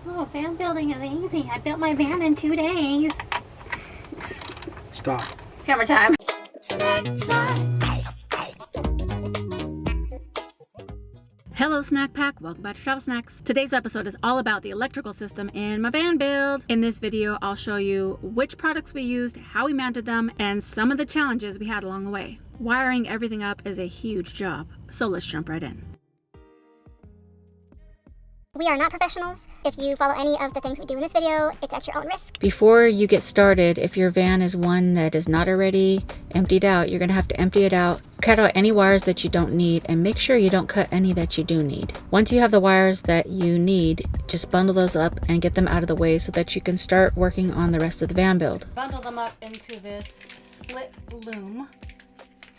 Oh, van building is easy. I built my van in 2 days. Stop. Hammer time. Hello Snack Pack, welcome back to Travel Snacks. Today's episode is all about the electrical system in my van build. In this video, I'll show you which products we used, how we mounted them, and some of the challenges we had along the way. Wiring everything up is a huge job, so let's jump right in. We are not professionals. If you follow any of the things we do in this video, it's at your own risk. Before you get started, if your van is one that is not already emptied out, you're gonna have to empty it out, cut out any wires that you don't need, and make sure you don't cut any that you do need. Once you have the wires that you need, just bundle those up and get them out of the way so that you can start working on the rest of the van build. Bundle them up into this split loom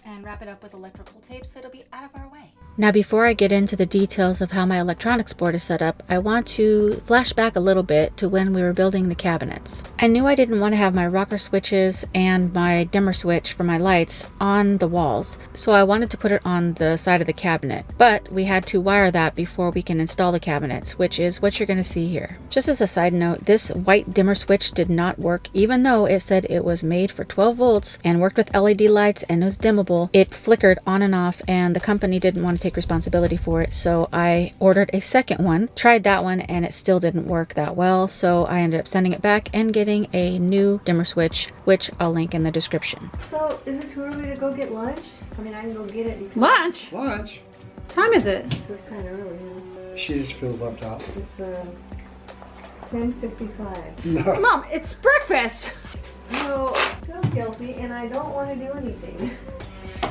and wrap it up with electrical tape so it'll be out of our way. Now before I get into the details of how my electronics board is set up, I want to flash back a little bit to when we were building the cabinets. I knew I didn't want to have my rocker switches and my dimmer switch for my lights on the walls, so I wanted to put it on the side of the cabinet. But we had to wire that before we can install the cabinets, which is what you're going to see here. Just as a side note, this white dimmer switch did not work even though it said it was made for 12 volts and worked with LED lights and was dimmable. It flickered on and off and the company didn't want to take responsibility for it, so I ordered a second one, tried that one, and it still didn't work that well, so I ended up sending it back and getting a new dimmer switch, which I'll link in the description. So, is it too early to go get lunch? I mean, I can go get it. Because Lunch? Lunch? What time is it? this is kind of early. Huh? She just feels left out. It's 10:55. No. Mom, it's breakfast. No, I feel guilty, and I don't want to do anything.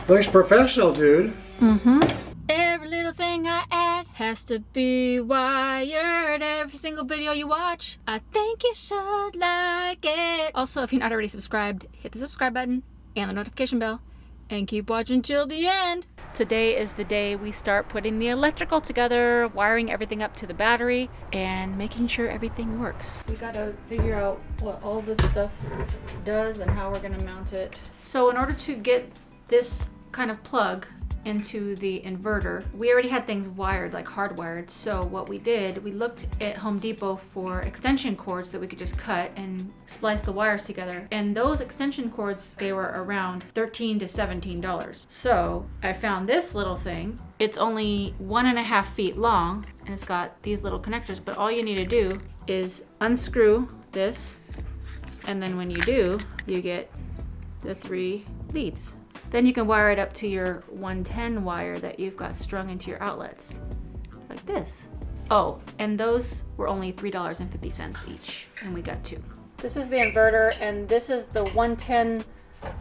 Looks professional, dude. Mm-hmm. Every little thing I add has to be wired. Every single video you watch, I think you should like it. Also, if you're not already subscribed, hit the subscribe button and the notification bell and keep watching till the end. Today is the day we start putting the electrical together, wiring everything up to the battery, and making sure everything works. We gotta figure out what all this stuff does and how we're gonna mount it. So in order to get this kind of plug into the inverter, we already had things wired, like hardwired. So what we did, we looked at Home Depot for extension cords that we could just cut and splice the wires together. And those extension cords, they were around $13 to $17. So I found this little thing. It's only 1.5 feet long and it's got these little connectors, but all you need to do is unscrew this. And then when you do, you get the 3 leads. Then you can wire it up to your 110 wire that you've got strung into your outlets, like this. Oh, and those were only $3.50 each, and we got 2. This is the inverter, and this is the 110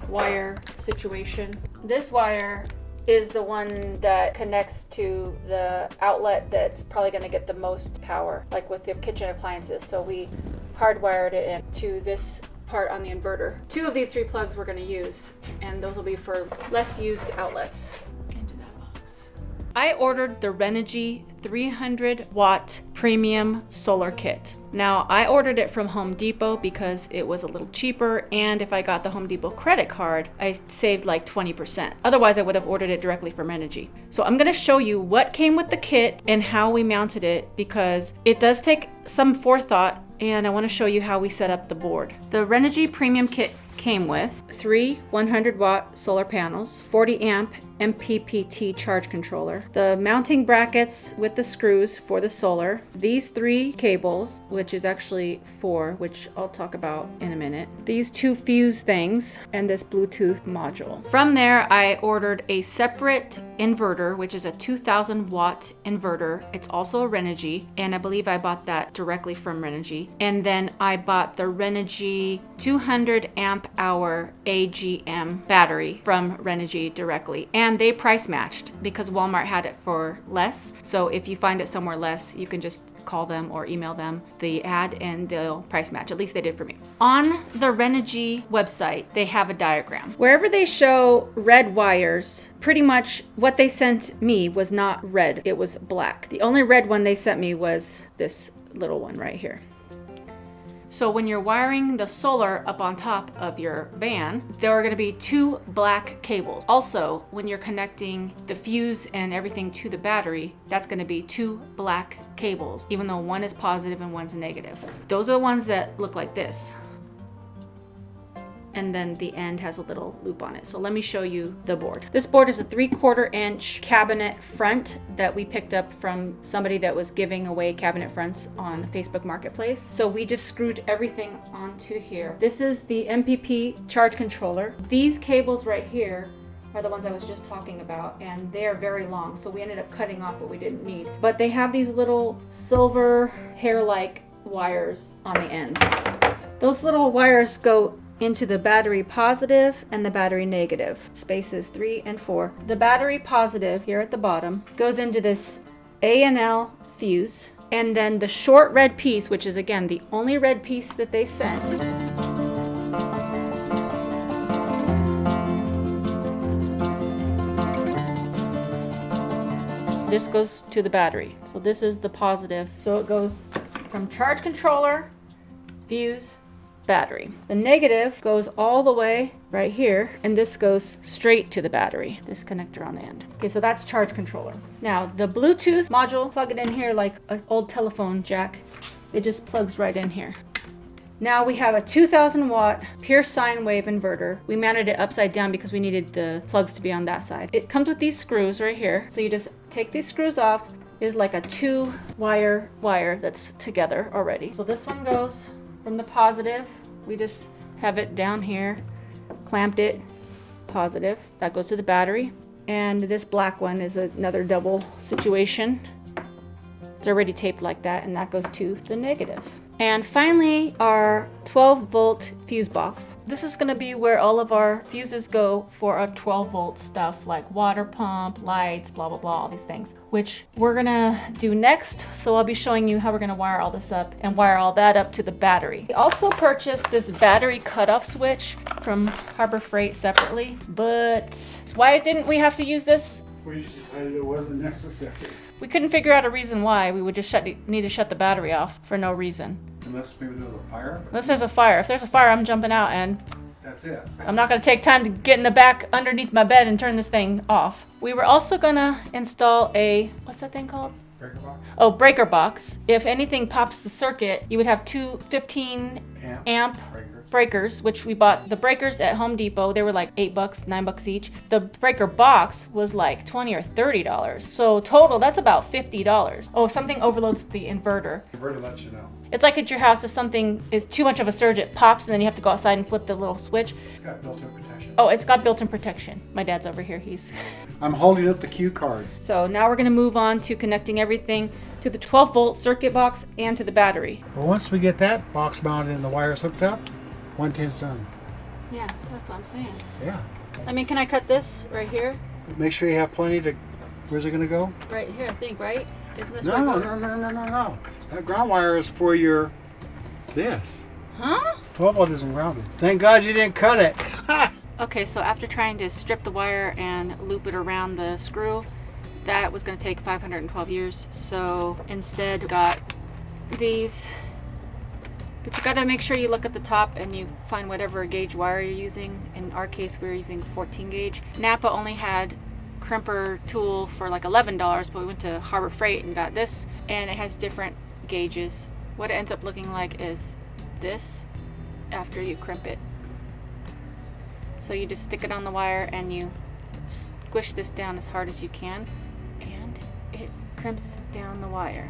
wire situation. This wire is the one that connects to the outlet that's probably gonna get the most power, like with the kitchen appliances. So we hardwired it into this part on the inverter. 2 of these 3 plugs we're going to use, and those will be for less used outlets. Into that box. I ordered the Renogy 300 watt premium solar kit. Now I ordered it from Home Depot because it was a little cheaper, and if I got the Home Depot credit card, I saved like 20%. Otherwise I would have ordered it directly from Renogy. So I'm going to show you what came with the kit and how we mounted it, because it does take some forethought, and I want to show you how we set up the board. The Renogy premium kit came with 3 100 watt solar panels, 40 amp MPPT charge controller, the mounting brackets with the screws for the solar, these 3 cables, which is actually 4, which I'll talk about in a minute, these 2 fuse things, and this Bluetooth module. From there, I ordered a separate inverter, which is a 2000 watt inverter. It's also a Renogy, and I believe I bought that directly from Renogy. And then I bought the Renogy 200 amp hour AGM battery from Renogy directly. And they price matched because Walmart had it for less. So if you find it somewhere less, you can just call them or email them the ad and they'll price match. At least they did for me. On the Renogy website, they have a diagram. Wherever they show red wires, pretty much what they sent me was not red, it was black. The only red one they sent me was this little one right here. So when you're wiring the solar up on top of your van, there are gonna be 2 black cables. Also, when you're connecting the fuse and everything to the battery, that's gonna be 2 black cables, even though one is positive and one's negative. Those are the ones that look like this. And then the end has a little loop on it. So let me show you the board. This board is a 3/4 inch cabinet front that we picked up from somebody that was giving away cabinet fronts on Facebook Marketplace. So we just screwed everything onto here. This is the MPP charge controller. These cables right here are the ones I was just talking about, and they are very long, so we ended up cutting off what we didn't need. But they have these little silver hair-like wires on the ends. Those little wires go into the battery positive and the battery negative, spaces 3 and 4. The battery positive here at the bottom goes into this A&L fuse, and then the short red piece, which is again the only red piece that they sent, this goes to the battery. So this is the positive. So it goes from charge controller, fuse, battery. The negative goes all the way right here, and this goes straight to the battery, this connector on the end. Okay, so that's charge controller. Now the Bluetooth module, plug it in here like an old telephone jack. It just plugs right in here. Now we have a 2000 watt pure sine wave inverter. We mounted it upside down because we needed the plugs to be on that side. It comes with these screws right here. So you just take these screws off. Is like a 2 wire that's together already. So this one goes from the positive. We just have it down here, clamped it, positive. That goes to the battery. And this black one is another double situation. It's already taped like that, and that goes to the negative. And finally, our 12 volt fuse box. This is gonna be where all of our fuses go for our 12 volt stuff like water pump, lights, blah, blah, blah, all these things, which we're gonna do next. So I'll be showing you how we're gonna wire all this up and wire all that up to the battery. We also purchased this battery cutoff switch from Harbor Freight separately, but why didn't we have to use this? We just decided it wasn't necessary. We couldn't figure out a reason why. We would just need to shut the battery off for no reason. Unless maybe there was a fire. Unless there's a fire. If there's a fire, I'm jumping out, and That's it. I'm not going to take time to get in the back underneath my bed and turn this thing off. We were also going to install a, what's that thing called? Breaker box. Oh, breaker box. If anything pops the circuit, you would have 2 15 amp breakers, which we bought the breakers at Home Depot. They were like $8, $9 each. The breaker box was like $20 or $30. So total, that's about $50. Oh, if something overloads the inverter. Inverter lets you know. It's like at your house, if something is too much of a surge, it pops and then you have to go outside and flip the little switch. It's got built-in protection. Oh, it's got built-in protection. My dad's over here, I'm holding up the cue cards. So now we're gonna move on to connecting everything to the 12 volt circuit box and to the battery. Well, once we get that box mounted and the wires hooked up, 110's done. Yeah, that's what I'm saying. Yeah. I mean, can I cut this right here? Make sure you have plenty to. Where's it gonna go? Right here, I think, right? Isn't this No, where it no. goes? That ground wire is for your this. Huh? 12 volt isn't grounded. Thank God you didn't cut it. Okay, so after trying to strip the wire and loop it around the screw, that was going to take 512 years. So instead we got these. But you got to make sure you look at the top and you find whatever gauge wire you're using. In our case, we were using 14 gauge. Napa only had crimper tool for like $11, but we went to Harbor Freight and got this, and it has different gauges. What it ends up looking like is this after you crimp it. So you just stick it on the wire and you squish this down as hard as you can, and it crimps down the wire.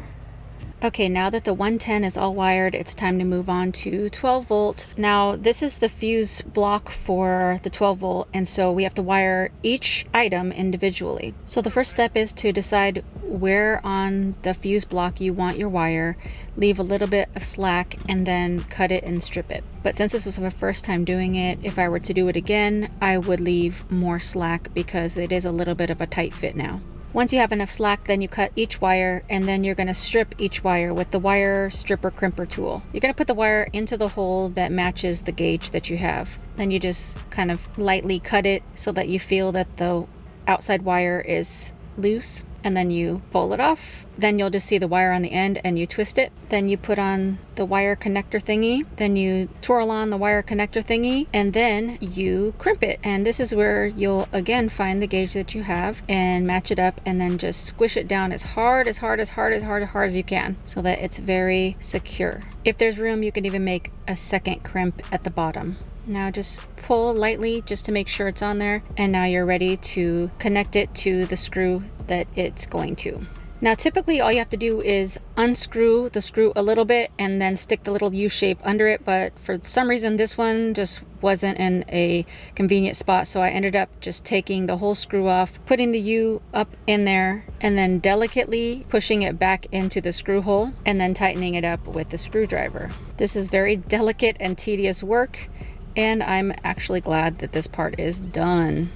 Okay, now that the 110 is all wired, it's time to move on to 12 volt. Now, this is the fuse block for the 12 volt, and so we have to wire each item individually. So the first step is to decide where on the fuse block you want your wire, leave a little bit of slack, and then cut it and strip it. But since this was my first time doing it, if I were to do it again, I would leave more slack because it is a little bit of a tight fit now. Once you have enough slack, then you cut each wire, and then you're going to strip each wire with the wire stripper crimper tool. You're going to put the wire into the hole that matches the gauge that you have. Then you just kind of lightly cut it so that you feel that the outside wire is loose, and then you pull it off. Then you'll just see the wire on the end and you twist it. Then you put on the wire connector thingy. Then you twirl on the wire connector thingy, and then you crimp it. And this is where you'll again find the gauge that you have and match it up, and then just squish it down as hard as you can so that it's very secure. If there's room, you can even make a second crimp at the bottom. Now just pull lightly just to make sure it's on there, and now you're ready to connect it to the screw that it's going to. Now typically all you have to do is unscrew the screw a little bit and then stick the little U shape under it, but for some reason this one just wasn't in a convenient spot, so I ended up just taking the whole screw off, putting the U up in there, and then delicately pushing it back into the screw hole and then tightening it up with the screwdriver. This is very delicate and tedious work, and I'm actually glad that this part is done.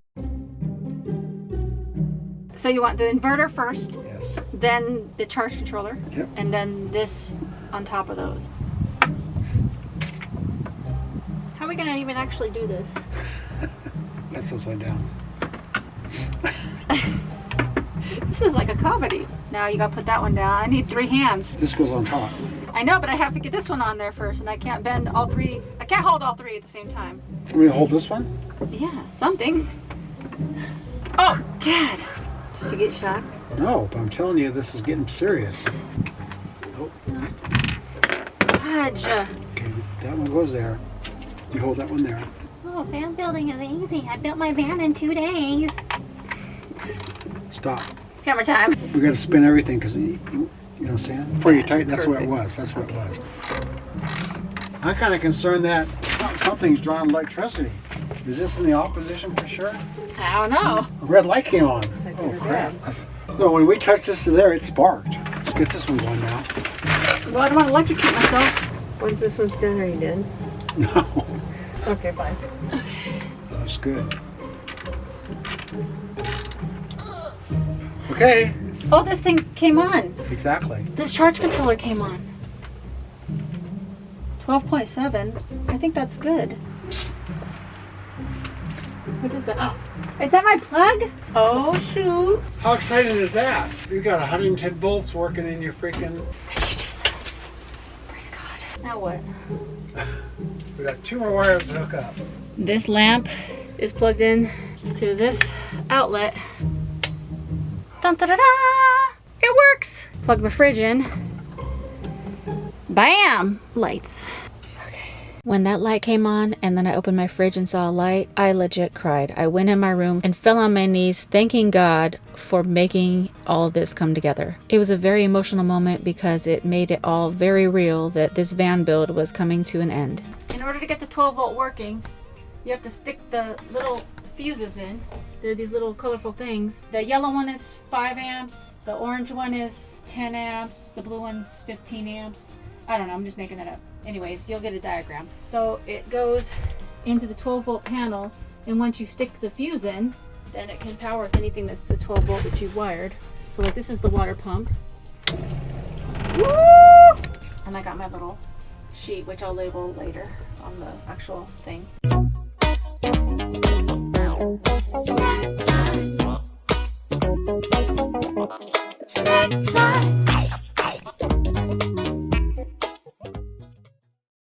So you want the inverter first, Yes. then the charge controller, Yep. and then this on top of those. How are we gonna even actually do this? That's upside down. This is like a comedy. Now you gotta put that one down. I need 3 hands. This goes on top. I know, but I have to get this one on there first, and I can't bend all 3. I can't hold all 3 at the same time. Can we hold this one? Yeah, something. Oh, Dad! Did you get shocked? No, but I'm telling you, this is getting serious. Oh, Fudge. okay, that one goes there. You hold that one there. Oh, van building is easy. I built my van in 2 days. Stop. Hammer time. We got to spin everything because you know what I'm saying? Before you tighten, that's what it was. That's what it was. I'm kind of concerned that something's drawing electricity. Is this in the opposition for sure? I don't know. A red light came on. Oh crap. No, when we touched this to there, it sparked. Let's get this one going now. Well, I don't want to electrocute myself. Once this one's done, are you done? No, Okay, fine. that's good. Okay, Oh, this thing came on. exactly. This charge controller came on. 12.7. I think that's good. What is that? Oh, is that my plug? Oh, shoot. How exciting is that? You got 110 volts working in your freaking... Thank you, Jesus. Praise God. Now what? We got 2 more wires to hook up. This lamp is plugged in to this outlet. Dun da da da! It works! Plug the fridge in. Bam! Lights. When that light came on and then I opened my fridge and saw a light, I legit cried. I went in my room and fell on my knees thanking God for making all of this come together. It was a very emotional moment because it made it all very real that this van build was coming to an end. In order to get the 12 volt working, you have to stick the little fuses in. They're these little colorful things. The yellow one is 5 amps, the orange one is 10 amps, the blue one's 15 amps. I don't know, I'm just making that up. Anyways, you'll get a diagram. So it goes into the 12 volt panel, and once you stick the fuse in, then it can power with anything that's the 12 volt that you've wired. So like this is the water pump. Woo! And I got my little sheet, which I'll label later on the actual thing. Snack time. Snack time.